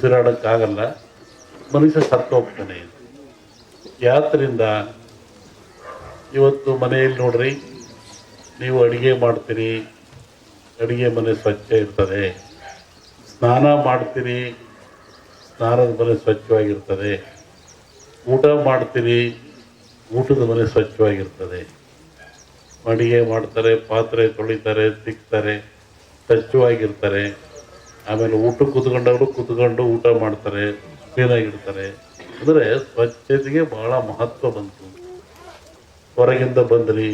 ಉಸಿರಾಡೋಕ್ಕಾಗಲ್ಲ, ಮನುಷ್ಯ ಸತ್ತು ಹೋಗ್ತಾನೆ. ಯಾತ್ರಿಂದ ಇವತ್ತು ಮನೆಯಲ್ಲಿ ನೋಡ್ರಿ, ನೀವು ಅಡುಗೆ ಮಾಡ್ತೀರಿ, ಅಡುಗೆ ಮನೆ ಸ್ವಚ್ಛ ಇರ್ತದೆ. ಸ್ನಾನ ಮಾಡ್ತೀರಿ, ಸ್ನಾನದ ಮನೆ ಸ್ವಚ್ಛವಾಗಿರ್ತದೆ. ಊಟ ಮಾಡ್ತೀರಿ, ಊಟದ ಮನೆ ಸ್ವಚ್ಛವಾಗಿರ್ತದೆ. ಅಡುಗೆ ಮಾಡ್ತಾರೆ, ಪಾತ್ರೆ ತೊಳಿತಾರೆ, ತಿಕ್ತಾರೆ, ಸ್ವಚ್ಛವಾಗಿರ್ತಾರೆ. ಆಮೇಲೆ ಊಟ ಕೂತ್ಕೊಂಡು ಊಟ ಮಾಡ್ತಾರೆ, ಕ್ಲೀನಾಗಿರ್ತಾರೆ. ಅಂದರೆ ಸ್ವಚ್ಛತೆಗೆ ಬಹಳ ಮಹತ್ವ ಬಂತು. ಹೊರಗಿಂದ ಬಂದ್ರಿ,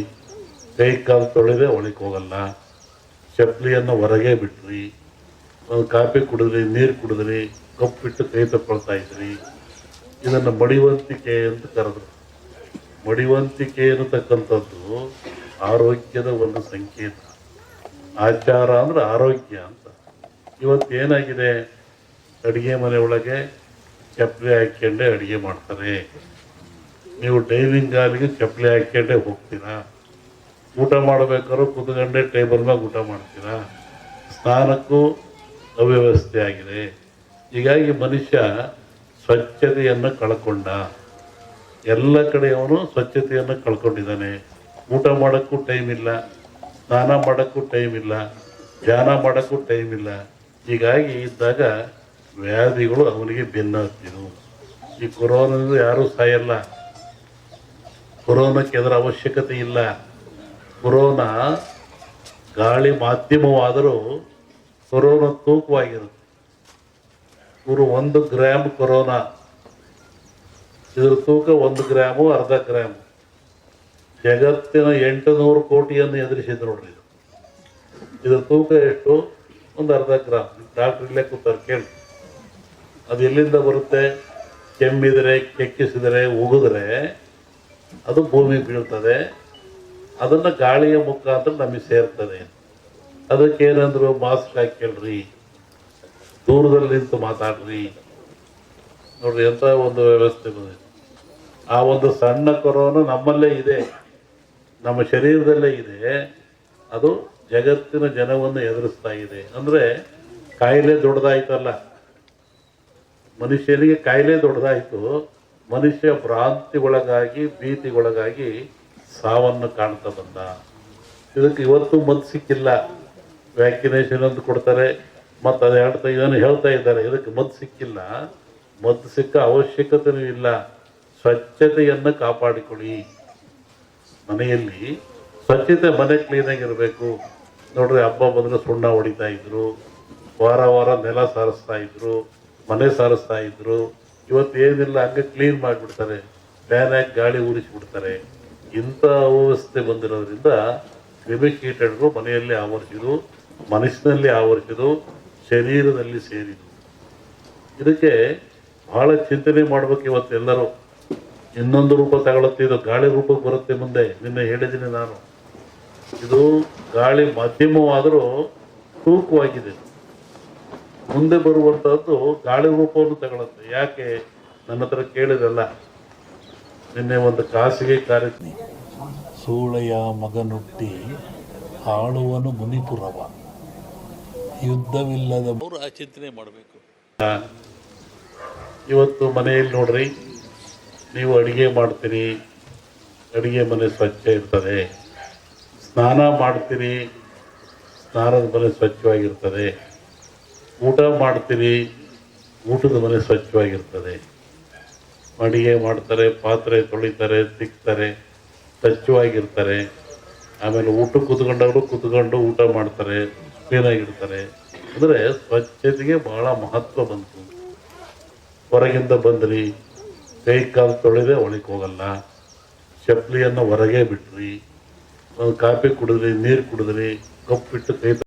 ಕೈ ಕಾಲು ತೊಳೆದೇ ಒಳಗೆ ಹೋಗಲ್ಲ, ಚಪ್ಪಲಿಯನ್ನು ಹೊರಗೆ ಬಿಟ್ರಿ, ಒಂದು ಕಾಫಿ ಕುಡಿದ್ರಿ, ನೀರು ಕುಡಿದ್ರಿ, ಕಪ್ಪಿಟ್ಟು ಕೈ ತಗೊಳ್ತಾ ಇದ್ರಿ. ಇದನ್ನು ಮಡಿವಂತಿಕೆ ಅಂತ ಕರೆದ್ರು. ಮಡಿವಂತಿಕೆ ಅನ್ನತಕ್ಕಂಥದ್ದು ಆರೋಗ್ಯದ ಒಂದು ಸಂಕೇತ. ಆಚಾರ ಅಂದ್ರೆ ಆರೋಗ್ಯ ಅಂತ. ಇವತ್ತೇನಾಗಿದೆ, ಅಡುಗೆ ಮನೆ ಒಳಗೆ ಚಪ್ಪಲಿ ಹಾಕ್ಕೊಂಡೆ ಅಡುಗೆ ಮಾಡ್ತಾರೆ. ನೀವು ಡೈನಿಂಗ್ ಹಾಲಿಗೆ ಚಪ್ಪಲಿ ಹಾಕ್ಕೊಂಡೆ ಹೋಗ್ತೀರಾ. ಊಟ ಮಾಡಬೇಕಾದ್ರೂ ಕೂತ್ಕೊಂಡೆ ಟೇಬಲ್ ಮ್ಯಾಗ ಊಟ ಮಾಡ್ತೀರಾ. ಸ್ನಾನಕ್ಕೂ ಅವ್ಯವಸ್ಥೆ ಆಗಿದೆ. ಹೀಗಾಗಿ ಮನುಷ್ಯ ಸ್ವಚ್ಛತೆಯನ್ನು ಕಳ್ಕೊಂಡ. ಎಲ್ಲ ಕಡೆ ಅವನು ಸ್ವಚ್ಛತೆಯನ್ನು ಕಳ್ಕೊಂಡಿದ್ದಾನೆ. ಊಟ ಮಾಡೋಕ್ಕೂ ಟೈಮ್ ಇಲ್ಲ, ಸ್ನಾನ ಮಾಡೋಕ್ಕೂ ಟೈಮ್ ಇಲ್ಲ, ಧ್ಯಾನ ಮಾಡೋಕ್ಕೂ ಟೈಮ್ ಇಲ್ಲ. ಹೀಗಾಗಿ ಇದ್ದಾಗ ವ್ಯಾಧಿಗಳು ಅವನಿಗೆ ಬೆನ್ನತ್ತಿದ್ವು. ಈ ಕೊರೋನಾದಿಂದ ಯಾರೂ ಸಾಯಲ್ಲ. ಕೊರೋನಾಕ್ಕೆ ಅದರ ಅವಶ್ಯಕತೆ ಇಲ್ಲ. ಕೊರೋನಾ ಗಾಳಿ ಮಾಧ್ಯಮವಾದರೂ ಕೊರೋನಾ ತೂಕವಾಗಿರುತ್ತೆ. ಇವರು 1 ಗ್ರಾಮ್ ಕೊರೋನಾ, ಇದ್ರ ತೂಕ 1 ಗ್ರಾಮು, ಅರ್ಧ ಗ್ರಾಮು. ಜಗತ್ತಿನ 800 ಕೋಟಿಯನ್ನು ಎದುರಿಸಿದ್ರು ನೋಡ್ರಿ. ಇದ್ರ ತೂಕ ಎಷ್ಟು? ಒಂದು ಅರ್ಧ ಗ್ರಾಮ್. ಡಾಕ್ಟ್ರ್ ಇಲ್ಲೇ ಕೂತಾರೆ, ಕೇಳಿ. ಅದು ಎಲ್ಲಿಂದ ಬರುತ್ತೆ? ಕೆಮ್ಮಿದರೆ, ಕೆಕ್ಕಿಸಿದರೆ, ಉಗಿದ್ರೆ ಅದು ಭೂಮಿಗೆ ಬೀಳ್ತದೆ. ಅದನ್ನು ಗಾಳಿಯ ಮುಖಾಂತರ ನಮಗೆ ಸೇರ್ತದೆ. ಅದಕ್ಕೇನಂದ್ರು, ಮಾಸ್ಕ್ ಹಾಕ್ಕೊಳ್ರಿ, ದೂರದಲ್ಲಿ ನಿಂತು ಮಾತಾಡ್ರಿ. ನೋಡ್ರಿ ಎಂಥ ಒಂದು ವ್ಯವಸ್ಥೆ ಬಂದಿದೆ. ಆ ಒಂದು ಸಣ್ಣ ಕೊರೋನಾ ನಮ್ಮಲ್ಲೇ ಇದೆ, ನಮ್ಮ ಶರೀರದಲ್ಲೇ ಇದೆ. ಅದು ಜಗತ್ತಿನ ಜನವನ್ನು ಎದುರಿಸ್ತಾ ಇದೆ. ಅಂದರೆ ಕಾಯಿಲೆ ದೊಡ್ಡದಾಯ್ತಲ್ಲ, ಮನುಷ್ಯನಿಗೆ ಕಾಯಿಲೆ ದೊಡ್ಡದಾಯಿತು. ಮನುಷ್ಯ ಭ್ರಾಂತಿಗೊಳಗಾಗಿ, ಭೀತಿಗೊಳಗಾಗಿ ಸಾವನ್ನು ಕಾಣ್ತಾ ಬಂದ. ಇದಕ್ಕೆ ಇವತ್ತು ಮದ್ದು ಸಿಕ್ಕಿಲ್ಲ. ವ್ಯಾಕ್ಸಿನೇಷನ್ ಅಂತ ಕೊಡ್ತಾರೆ, ಮತ್ತು ಅದು ಹೇಳ್ತಾ ಇದ್ದಾರೆ, ಇದಕ್ಕೆ ಮದ್ದು ಸಿಕ್ಕಿಲ್ಲ. ಮದ್ದು ಸಿಕ್ಕ ಅವಶ್ಯಕತೆಯೂ ಇಲ್ಲ. ಸ್ವಚ್ಛತೆಯನ್ನು ಕಾಪಾಡಿಕೊಳ್ಳಿ. ಮನೆಯಲ್ಲಿ ಸ್ವಚ್ಛತೆ, ಮನೆ ಕ್ಲೀನಾಗಿರಬೇಕು. ನೋಡ್ರಿ, ಹಬ್ಬ ಬಂದರೆ ಸುಣ್ಣ ಹೊಡಿತಾ ಇದ್ರು, ವಾರ ನೆಲ ಸಾರಿಸ್ತಾ ಇದ್ರು, ಮನೆ ಸಾರಿಸ್ತಾ ಇದ್ರು. ಇವತ್ತೇನಿಲ್ಲ, ಹಂಗೆ ಕ್ಲೀನ್ ಮಾಡಿಬಿಡ್ತಾರೆ, ಫ್ಯಾನ್ ಹಾಕಿ ಗಾಳಿ ಊರಿಸಿಬಿಡ್ತಾರೆ. ಇಂಥ ಅವ್ಯವಸ್ಥೆ ಬಂದಿರೋದ್ರಿಂದ ಕ್ರಿಮಿಕೀಟಗಳು ಮನೆಯಲ್ಲಿ ಆವರಿಸಿದು, ಮನಸ್ಸಿನಲ್ಲಿ ಆವರಿಸಿದು, ಶರೀರದಲ್ಲಿ ಸೇರಿದು. ಇದಕ್ಕೆ ಬಹಳ ಚಿಂತನೆ ಮಾಡ್ಬೇಕು ಇವತ್ತೆಲ್ಲರೂ. ಇನ್ನೊಂದು ರೂಪ ತಗೊಳುತ್ತೆ, ಇದು ಗಾಳಿ ರೂಪಕ್ಕೆ ಬರುತ್ತೆ ಮುಂದೆ. ನಿನ್ನೆ ಹೇಳಿದ್ದೀನಿ ನಾನು, ಇದು ಗಾಳಿ ಮಾಧ್ಯಮವಾದರೂ ತೂಕವಾಗಿದೆ. ಮುಂದೆ ಬರುವಂಥದ್ದು ಗಾಳಿ ರೂಪವನ್ನು ತಗೊಳುತ್ತೆ. ಯಾಕೆ? ನನ್ನ ಹತ್ರ ಕೇಳಿದಲ್ಲ. ನಿನ್ನೆ ಒಂದು ಖಾಸಗಿ ಕಾರ್ಯಕ್ರಮ, ಸೂಳೆಯ ಮಗನುಟ್ಟಿ ಆಳುವನು ಮುನಿಪುರವ, ಯುದ್ಧವಿಲ್ಲದ ಆ ಚಿಂತನೆ ಮಾಡಬೇಕು. ಇವತ್ತು ಮನೆಯಲ್ಲಿ ನೋಡ್ರಿ, ನೀವು ಅಡುಗೆ ಮಾಡ್ತೀರಿ, ಅಡುಗೆ ಮನೆ ಸ್ವಚ್ಛ ಇರ್ತದೆ. ಸ್ನಾನ ಮಾಡ್ತೀರಿ, ಸ್ನಾನದ ಮನೆ ಸ್ವಚ್ಛವಾಗಿರ್ತದೆ. ಊಟ ಮಾಡ್ತೀರಿ, ಊಟದ ಮನೆ ಸ್ವಚ್ಛವಾಗಿರ್ತದೆ. ಅಡುಗೆ ಮಾಡ್ತಾರೆ, ಪಾತ್ರೆ ತೊಳಿತಾರೆ, ತಿಕ್ತಾರೆ, ಸ್ವಚ್ಛವಾಗಿರ್ತಾರೆ. ಆಮೇಲೆ ಊಟ ಕೂತ್ಕೊಂಡು ಊಟ ಮಾಡ್ತಾರೆ, ಕ್ಲೀನಾಗಿರ್ತಾರೆ. ಅಂದರೆ ಸ್ವಚ್ಛತೆಗೆ ಬಹಳ ಮಹತ್ವ ಬಂತು. ಹೊರಗಿಂದ ಬಂದ್ರಿ, ಕೈ ಕಾಲು ತೊಳೆದೇ ಒಳಗೆ ಹೋಗಲ್ಲ, ಚಪ್ಪಲಿಯನ್ನು ಹೊರಗೆ ಬಿಟ್ರಿ, ಒಂದು ಕಾಫಿ ಕುಡಿದ್ರಿ, ನೀರು ಕುಡಿದ್ರಿ, ಕಪ್ಪಿಟ್ಟು ಕೈ